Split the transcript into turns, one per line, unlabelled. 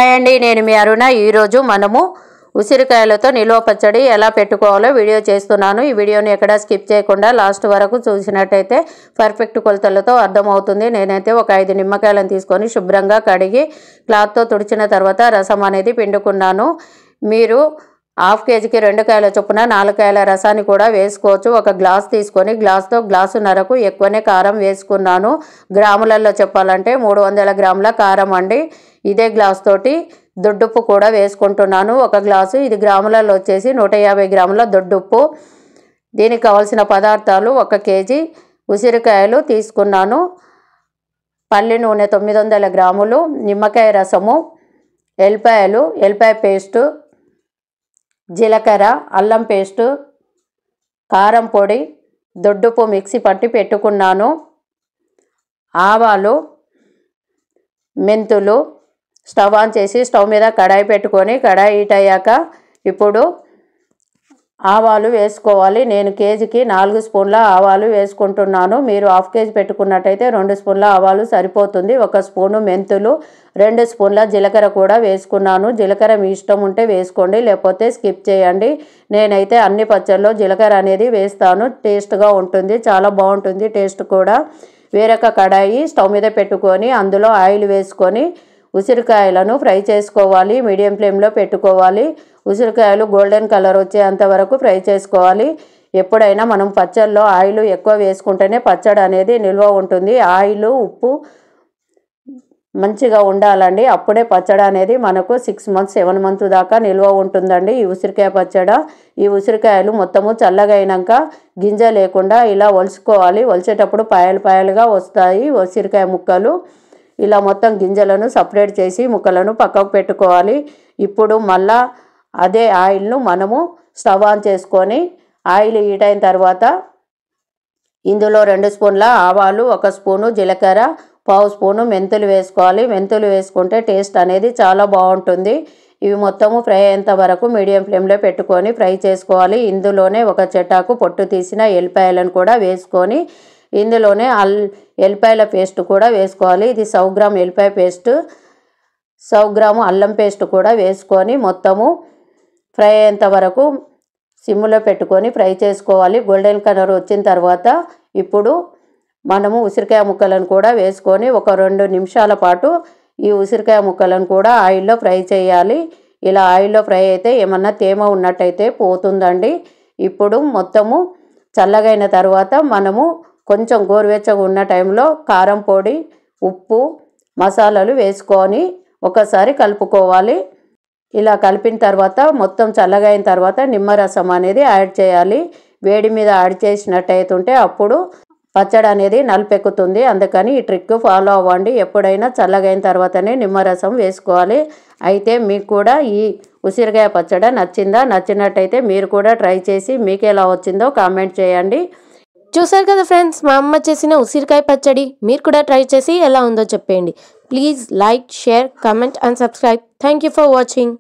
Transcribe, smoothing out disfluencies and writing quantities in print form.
Hi అండి, నేను మీ అరుణ. ఈరోజు మనము ఉసిరికాయలతో నిల్వ పచ్చడి ఎలా పెట్టుకోవాలో వీడియో చేస్తున్నాను. ఈ వీడియోని ఎక్కడా స్కిప్ చేయకుండా లాస్ట్ వరకు చూసినట్టయితే పర్ఫెక్ట్ కొలతలతో అర్థమవుతుంది. నేనైతే ఒక 5 నిమ్మకాయలను తీసుకొని శుభ్రంగా కడిగి క్లాత్తో తుడిచిన తర్వాత రసం అనేది పిండుకున్నాను. మీరు హాఫ్ కేజీకి 2 కాయల చొప్పున 4 కాయల రసాన్ని కూడా వేసుకోవచ్చు. ఒక గ్లాస్ తీసుకొని గ్లాస్తో గ్లాసున్నరకు ఎక్కువనే కారం వేసుకున్నాను. గ్రాములలో చెప్పాలంటే 300 గ్రాముల కారం అండి. ఇదే గ్లాస్ తోటి దొడ్డుప్పు కూడా వేసుకుంటున్నాను. ఒక గ్లాసు. ఇది గ్రాములలో వచ్చేసి 150 గ్రాముల దొడ్డుప్పు. దీనికి కావాల్సిన పదార్థాలు: 1 కేజీ ఉసిరికాయలు తీసుకున్నాను, పల్లి నూనె 900 గ్రాములు, నిమ్మకాయ రసము, ఎల్లిపాయ పేస్టు, జీలకర్ర, అల్లం పేస్టు, కారం పొడి, దొడ్డుప్పు మిక్సీ పట్టి పెట్టుకున్నాను, ఆవాలు, మెంతులు. స్టవ్ ఆన్ చేసి స్టవ్ మీద కడాయి పెట్టుకొని కడాయి హీట్ అయ్యాక ఇప్పుడు ఆవాలు వేసుకోవాలి. నేను కేజీకి 4 స్పూన్ల ఆవాలు వేసుకుంటున్నాను. మీరు హాఫ్ కేజీ పెట్టుకున్నట్టయితే 2 స్పూన్ల ఆవాలు సరిపోతుంది. 1 స్పూను మెంతులు, 2 స్పూన్ల జీలకర్ర కూడా వేసుకున్నాను. జీలకర్ర మీ ఇష్టం ఉంటే వేసుకోండి, లేకపోతే స్కిప్ చేయండి. నేనైతే అన్ని పచ్చళ్ళలో జీలకర్ర అనేది వేస్తాను. టేస్ట్గా ఉంటుంది, చాలా బాగుంటుంది టేస్ట్ కూడా. వేరొక కడాయి స్టవ్ మీద పెట్టుకొని అందులో ఆయిల్ వేసుకొని ఉసిరికాయలను ఫ్రై చేసుకోవాలి. మీడియం ఫ్లేమ్లో పెట్టుకోవాలి. ఉసిరికాయలు గోల్డెన్ కలర్ వచ్చేంత వరకు ఫ్రై చేసుకోవాలి. ఎప్పుడైనా మనం పచ్చళ్ళలో ఆయిల్ ఎక్కువ వేసుకుంటేనే పచ్చడి అనేది నిల్వ ఉంటుంది. ఆయిల్, ఉప్పు మంచిగా ఉండాలండి. అప్పుడే పచ్చడి అనేది మనకు 6 months 7 months దాకా నిల్వ ఉంటుందండి ఈ ఉసిరికాయ పచ్చడి. ఈ ఉసిరికాయలు మొత్తము చల్లగా అయినాక గింజ లేకుండా ఇలా ఒలుచుకోవాలి. ఒలిచేటప్పుడు పాయలుగా వస్తాయి ఉసిరికాయ ముక్కలు. ఇలా మొత్తం గింజలను సపరేట్ చేసి ముక్కలను పక్కకు పెట్టుకోవాలి. ఇప్పుడు మళ్ళా అదే ఆయిల్ను మనము స్టవ్ ఆన్ చేసుకొని ఆయిల్ హీట్ అయిన తర్వాత ఇందులో 2 స్పూన్ల ఆవాలు, 1 స్పూను జీలకర్ర, 1/2 స్పూను మెంతులు వేసుకోవాలి. మెంతులు వేసుకుంటే టేస్ట్ అనేది చాలా బాగుంటుంది. ఇవి మొత్తము ఫ్రై అయ్యేంత వరకు మీడియం ఫ్లేమ్లో పెట్టుకొని ఫ్రై చేసుకోవాలి. ఇందులోనే 1 చెట్టాకు పొట్టు తీసిన ఎల్లిపాయలను కూడా వేసుకొని ఇందులోనే ఎల్లిపాయల పేస్ట్ కూడా వేసుకోవాలి. ఇది 100 గ్రామ్ ఎల్లిపాయ పేస్ట్, 100 గ్రాము అల్లం పేస్ట్ కూడా వేసుకొని మొత్తము ఫ్రై అయ్యేంత వరకు సిమ్లో పెట్టుకొని ఫ్రై చేసుకోవాలి. గోల్డెన్ కలర్ వచ్చిన తర్వాత ఇప్పుడు మనము ఉసిరికాయ ముక్కలను కూడా వేసుకొని ఒక 2 నిమిషాల పాటు ఈ ఉసిరికాయ ముక్కలను కూడా ఆయిల్లో ఫ్రై చేయాలి. ఇలా ఆయిల్లో ఫ్రై అయితే ఏమన్నా తేమ ఉన్నట్టయితే పోతుందండి. ఇప్పుడు మొత్తము చల్లగైన తర్వాత మనము కొంచెం గోరువెచ్చగా ఉన్న టైంలో కారం పొడి, ఉప్పు, మసాలాలు వేసుకొని ఒకసారి కలుపుకోవాలి. ఇలా కలిపిన తర్వాత మొత్తం చల్లగా అయిన తర్వాత నిమ్మరసం అనేది యాడ్ చేయాలి. వేడి మీద యాడ్ చేసినట్టయితే అప్పుడు పచ్చడి అనేది నలుపెక్కుతుంది. అందుకని ఈ ట్రిక్ ఫాలో అవ్వండి. ఎప్పుడైనా చల్లగైన తర్వాతనే నిమ్మరసం వేసుకోవాలి. అయితే మీకు కూడా ఈ ఉసిరికాయ పచ్చడి నచ్చినట్టయితే మీరు కూడా ట్రై చేసి మీకు ఎలా వచ్చిందో కామెంట్ చేయండి.
చూసారు కదా ఫ్రెండ్స్, మా అమ్మ చేసిన ఉసిరికాయ పచ్చడి. మీరు కూడా ట్రై చేసి ఎలా ఉందో చెప్పండి. Please like, share, comment and subscribe. Thank you for watching.